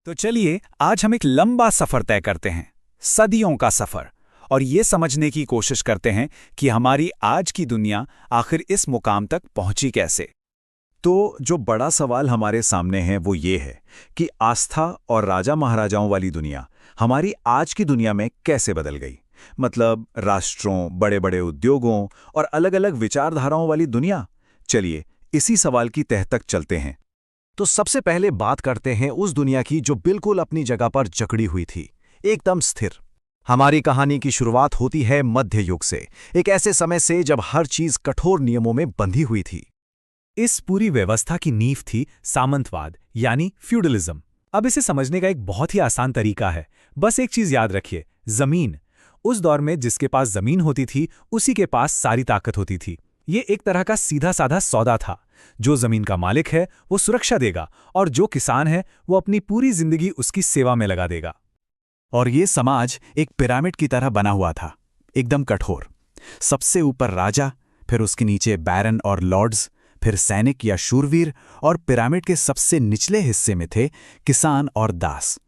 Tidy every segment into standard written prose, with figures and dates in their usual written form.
तो चलिए आज हम एक लंबा सफर तय करते हैं, सदियों का सफर, और ये समझने की कोशिश करते हैं कि हमारी आज की दुनिया आखिर इस मुकाम तक पहुंची कैसे। तो जो बड़ा सवाल हमारे सामने है वो ये है कि आस्था और राजा महाराजाओं वाली दुनिया हमारी आज की दुनिया में कैसे बदल गई। मतलब राष्ट्रों, बड़े बड़े उद्योगों और अलग-अलग विचारधाराओं वाली दुनिया। चलिए इसी सवाल की तह तक चलते हैं। तो सबसे पहले बात करते हैं उस दुनिया की जो बिल्कुल अपनी जगह पर जकड़ी हुई थी, एकदम स्थिर। हमारी कहानी की शुरुआत होती है मध्य युग से, एक ऐसे समय से जब हर चीज कठोर नियमों में बंधी हुई थी। इस पूरी व्यवस्था की नींव थी सामंतवाद यानी फ्यूडलिज्म। अब इसे समझने का एक बहुत ही आसान तरीका है। बस एक चीज याद रखिए, जमीन। उस दौर में जिसके पास जमीन होती थी उसी के पास सारी ताकत होती थी। ये एक तरह का सीधा साधा सौदा था। जो जमीन का मालिक है वो सुरक्षा देगा और जो किसान है वो अपनी पूरी जिंदगी उसकी सेवा में लगा देगा। और ये समाज एक पिरामिड की तरह बना हुआ था, एकदम कठोर। सबसे ऊपर राजा, फिर उसके नीचे बैरन और लॉर्ड्स, फिर सैनिक या शूरवीर, और पिरामिड के सबसे निचले हिस्से में थे किसान और दास।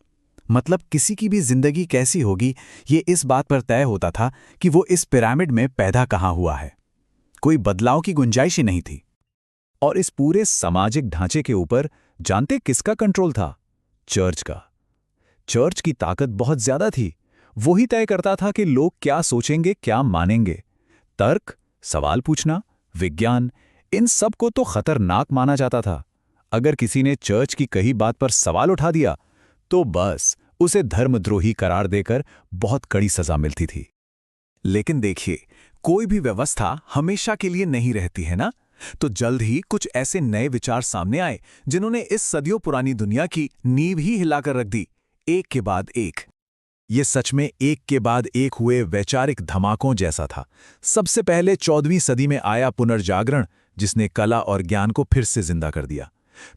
मतलब किसी की भी जिंदगी कैसी होगी ये इस बात पर तय होता था कि वो इस पिरामिड में पैदा कहाँ हुआ है। कोई बदलाव की गुंजाइश ही नहीं थी। और इस पूरे सामाजिक ढांचे के ऊपर जानते किसका कंट्रोल था? चर्च का। चर्च की ताकत बहुत ज्यादा थी। वही तय करता था कि लोग क्या सोचेंगे, क्या मानेंगे। तर्क, सवाल पूछना, विज्ञान, इन सब को तो खतरनाक माना जाता था। अगर किसी ने चर्च की कही बात पर सवाल उठा दिया तो बस उसे धर्मद्रोही करार देकर बहुत कड़ी सजा मिलती थी। लेकिन देखिए, कोई भी व्यवस्था हमेशा के लिए नहीं रहती है ना। तो जल्द ही कुछ ऐसे नए विचार सामने आए जिन्होंने इस सदियों पुरानी दुनिया की नींव ही हिलाकर रख दी, एक के बाद एक। ये सच में एक के बाद एक हुए वैचारिक धमाकों जैसा था। सबसे पहले 14वीं सदी में आया पुनर्जागरण, जिसने कला और ज्ञान को फिर से जिंदा कर दिया।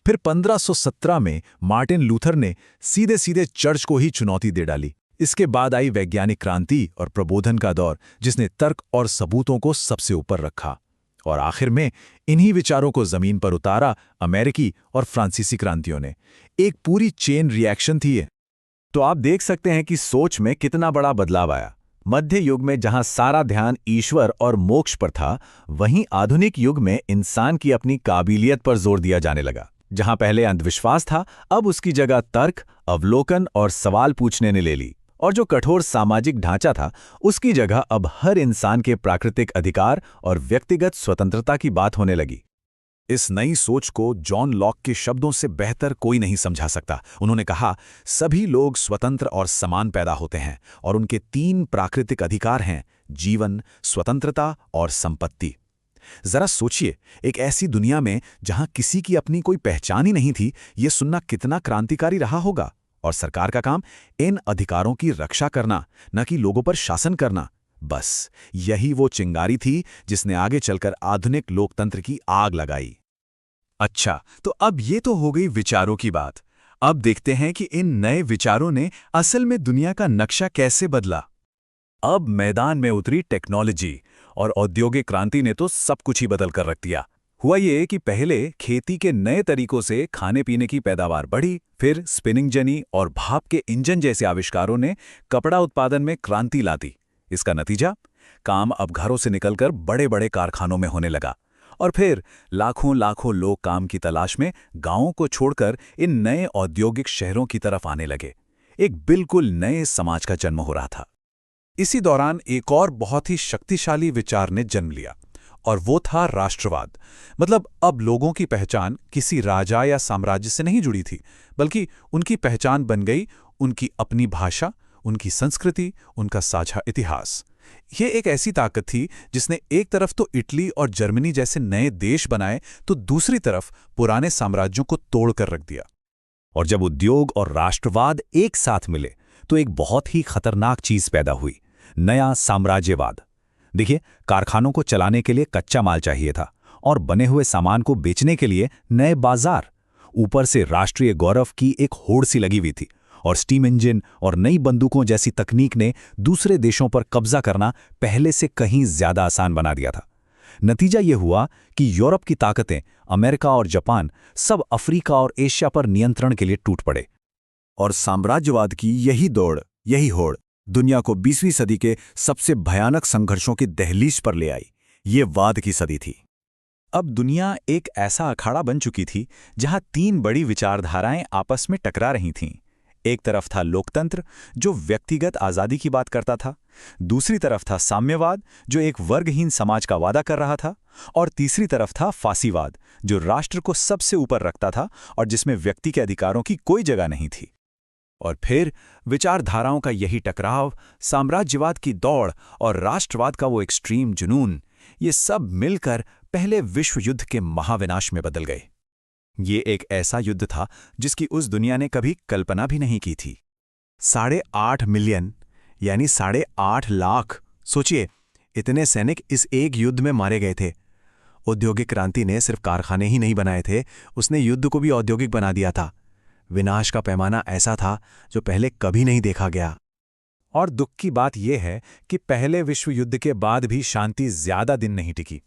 फिर 1517 में मार्टिन लूथर ने सीधे सीधे चर्च को ही चुनौती दे डाली। इसके बाद आई वैज्ञानिक क्रांति और प्रबोधन का दौर, जिसने तर्क और सबूतों को सबसे ऊपर रखा। और आखिर में इन्हीं विचारों को जमीन पर उतारा अमेरिकी और फ्रांसीसी क्रांतियों ने। एक पूरी चेन रिएक्शन थी ये। तो आप देख सकते हैं कि सोच में कितना बड़ा बदलाव आया। मध्य युग में जहां सारा ध्यान ईश्वर और मोक्ष पर था, वहीं आधुनिक युग में इंसान की अपनी काबिलियत पर जोर दिया जाने लगा। जहां पहले अंधविश्वास था, अब उसकी जगह तर्क, अवलोकन और सवाल पूछने ने ले ली। और जो कठोर सामाजिक ढांचा था, उसकी जगह अब हर इंसान के प्राकृतिक अधिकार और व्यक्तिगत स्वतंत्रता की बात होने लगी। इस नई सोच को जॉन लॉक के शब्दों से बेहतर कोई नहीं समझा सकता। उन्होंने कहा, सभी लोग स्वतंत्र और समान पैदा होते हैं और उनके 3 प्राकृतिक अधिकार हैं: जीवन, स्वतंत्रता और संपत्ति। जरा सोचिए, एक ऐसी दुनिया में जहां किसी की अपनी कोई पहचान ही नहीं थी, यह सुनना कितना क्रांतिकारी रहा होगा। और सरकार का काम इन अधिकारों की रक्षा करना, न कि लोगों पर शासन करना। बस यही वो चिंगारी थी जिसने आगे चलकर आधुनिक लोकतंत्र की आग लगाई। अच्छा, तो अब ये तो हो गई विचारों की बात। अब देखते हैं कि इन नए विचारों ने असल में दुनिया का नक्शा कैसे बदला। अब मैदान में उतरी टेक्नोलॉजी, और औद्योगिक क्रांति ने तो सब कुछ ही बदल कर रख दिया। हुआ ये कि पहले खेती के नए तरीकों से खाने पीने की पैदावार बढ़ी, फिर स्पिनिंग जनी और भाप के इंजन जैसे आविष्कारों ने कपड़ा उत्पादन में क्रांति ला दी। इसका नतीजा, काम अब घरों से निकलकर बड़े बड़े कारखानों में होने लगा। और फिर लाखों लाखों लोग काम की तलाश में गांवों को छोड़कर इन नए औद्योगिक शहरों की तरफ आने लगे। एक बिल्कुल नए समाज का जन्म हो रहा था। इसी दौरान एक और बहुत ही शक्तिशाली विचार ने जन्म लिया, और वो था राष्ट्रवाद। मतलब अब लोगों की पहचान किसी राजा या साम्राज्य से नहीं जुड़ी थी, बल्कि उनकी पहचान बन गई उनकी अपनी भाषा, उनकी संस्कृति, उनका साझा इतिहास। ये एक ऐसी ताकत थी जिसने एक तरफ तो इटली और जर्मनी जैसे नए देश बनाए, तो दूसरी तरफ पुराने साम्राज्यों को तोड़कर रख दिया। और जब उद्योग और राष्ट्रवाद एक साथ मिले तो एक बहुत ही खतरनाक चीज पैदा हुई, नया साम्राज्यवाद। देखिए, कारखानों को चलाने के लिए कच्चा माल चाहिए था और बने हुए सामान को बेचने के लिए नए बाजार। ऊपर से राष्ट्रीय गौरव की एक होड़ सी लगी हुई थी, और स्टीम इंजन और नई बंदूकों जैसी तकनीक ने दूसरे देशों पर कब्जा करना पहले से कहीं ज्यादा आसान बना दिया था। नतीजा यह हुआ कि यूरोप की ताकतें, अमेरिका और जापान, सब अफ्रीका और एशिया पर नियंत्रण के लिए टूट पड़े। और साम्राज्यवाद की यही दौड़, यही होड़ दुनिया को 20वीं सदी के सबसे भयानक संघर्षों की दहलीज पर ले आई। ये वाद की सदी थी। अब दुनिया एक ऐसा अखाड़ा बन चुकी थी जहां तीन बड़ी विचारधाराएं आपस में टकरा रही थीं। एक तरफ था लोकतंत्र, जो व्यक्तिगत आज़ादी की बात करता था। दूसरी तरफ था साम्यवाद, जो एक वर्गहीन समाज का वादा कर रहा था। और तीसरी तरफ था फासीवाद, जो राष्ट्र को सबसे ऊपर रखता था और जिसमें व्यक्ति के अधिकारों की कोई जगह नहीं थी। और फिर विचारधाराओं का यही टकराव, साम्राज्यवाद की दौड़ और राष्ट्रवाद का वो एक्सट्रीम जुनून, ये सब मिलकर पहले विश्व युद्ध के महाविनाश में बदल गए। ये एक ऐसा युद्ध था जिसकी उस दुनिया ने कभी कल्पना भी नहीं की थी। 8.5 मिलियन यानी 8.5 लाख, सोचिए, इतने सैनिक इस एक युद्ध में मारे गए थे। औद्योगिक क्रांति ने सिर्फ कारखाने ही नहीं बनाए थे, उसने युद्ध को भी औद्योगिक बना दिया था। विनाश का पैमाना ऐसा था जो पहले कभी नहीं देखा गया। और दुख की बात यह है कि पहले विश्व युद्ध के बाद भी शांति ज्यादा दिन नहीं टिकी।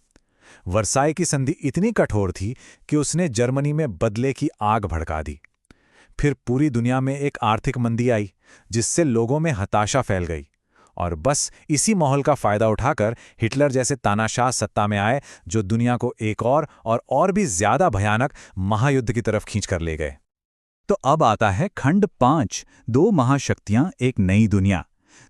वर्साई की संधि इतनी कठोर थी कि उसने जर्मनी में बदले की आग भड़का दी। फिर पूरी दुनिया में एक आर्थिक मंदी आई, जिससे लोगों में हताशा फैल गई। और बस इसी माहौल का फायदा उठाकर हिटलर जैसे तानाशाह सत्ता में आए, जो दुनिया को एक और भी ज्यादा भयानक महायुद्ध की तरफ खींच कर ले गए। तो अब आता है खंड 5, 2 महाशक्तियां, एक नई दुनिया।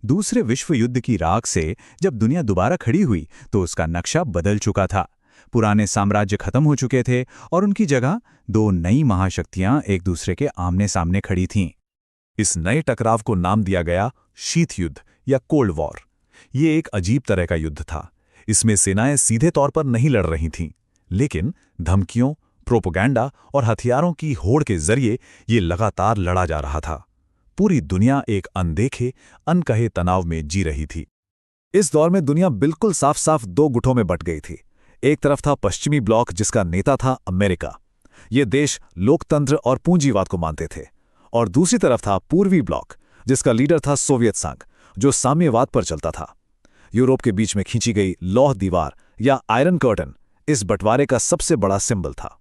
दूसरे विश्व युद्ध की राख से जब दुनिया दोबारा खड़ी हुई तो उसका नक्शा बदल चुका था। पुराने साम्राज्य खत्म हो चुके थे और उनकी जगह 2 नई महाशक्तियां एक दूसरे के आमने सामने खड़ी थीं। इस नए टकराव को नाम दिया गया शीत युद्ध या कोल्ड वॉर। ये एक अजीब तरह का युद्ध था। इसमें सेनाएं सीधे तौर पर नहीं लड़ रही थीं, लेकिन धमकियों, प्रोपेगेंडा और हथियारों की होड़ के जरिए ये लगातार लड़ा जा रहा था। पूरी दुनिया एक अनदेखे, अनकहे तनाव में जी रही थी। इस दौर में दुनिया बिल्कुल साफ साफ 2 गुटों में बंट गई थी। एक तरफ था पश्चिमी ब्लॉक, जिसका नेता था अमेरिका। ये देश लोकतंत्र और पूंजीवाद को मानते थे। और दूसरी तरफ था पूर्वी ब्लॉक, जिसका लीडर था सोवियत संघ, जो साम्यवाद पर चलता था। यूरोप के बीच में खींची गई लौह दीवार या आयरन कर्टन इस बंटवारे का सबसे बड़ा सिंबल था।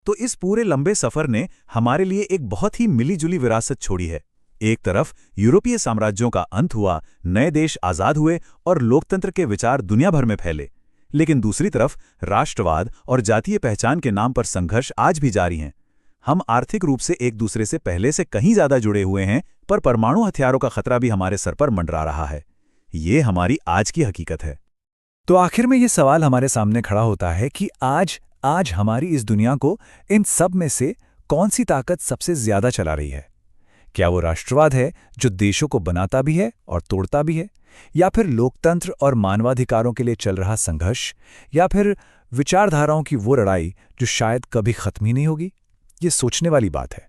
तो इस पूरे लंबे सफर ने हमारे लिए एक बहुत ही मिलीजुली विरासत छोड़ी है। एक तरफ यूरोपीय साम्राज्यों का अंत हुआ, नए देश आजाद हुए और लोकतंत्र के विचार दुनिया भर में फैले। लेकिन दूसरी तरफ राष्ट्रवाद और जातीय पहचान के नाम पर संघर्ष आज भी जारी हैं। हम आर्थिक रूप से एक दूसरे से पहले से कहीं ज्यादा जुड़े हुए हैं, पर परमाणु हथियारों का खतरा भी हमारे सर पर मंडरा रहा है। ये हमारी आज की हकीकत है। तो आखिर में ये सवाल हमारे सामने खड़ा होता है कि आज हमारी इस दुनिया को इन सब में से कौन सी ताकत सबसे ज्यादा चला रही है? क्या वो राष्ट्रवाद है, जो देशों को बनाता भी है और तोड़ता भी है, या फिर लोकतंत्र और मानवाधिकारों के लिए चल रहा संघर्ष, या फिर विचारधाराओं की वो लड़ाई जो शायद कभी खत्म ही नहीं होगी? ये सोचने वाली बात है।